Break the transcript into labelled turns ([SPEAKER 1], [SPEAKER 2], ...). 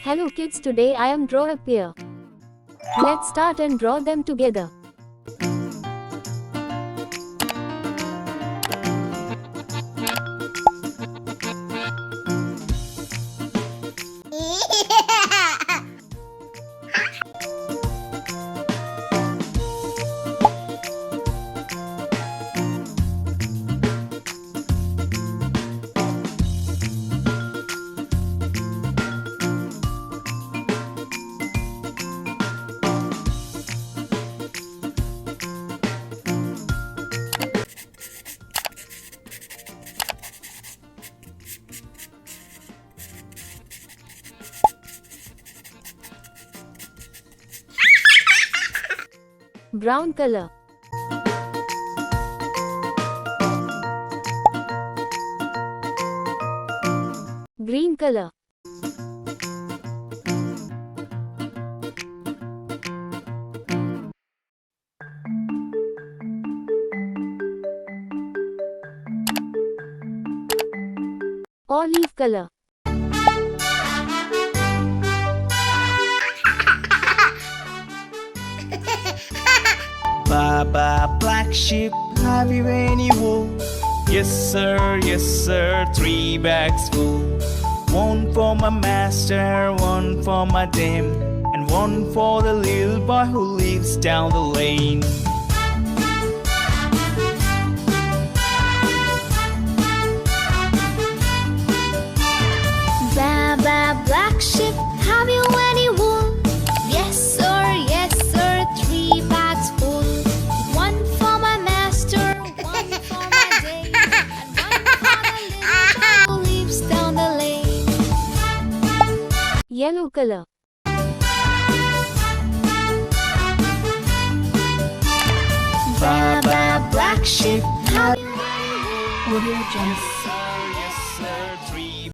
[SPEAKER 1] Hello kids, today I am draw a pear. Let's start and draw them together. Brown color. Green color. Olive color.
[SPEAKER 2] Baba, black sheep, have you any wool? Yes sir, 3 bags full. One for my master, one for my dame, and one for the little boy who lives down the lane.
[SPEAKER 3] Baba, black sheep, have you any wool? Yes sir, 3 bags full. One for my master, one for my dame, and one for the little boy who lives down the lane.
[SPEAKER 1] Yellow color.
[SPEAKER 3] Baba, black sheep, have you any wool?
[SPEAKER 2] Yes sir, 3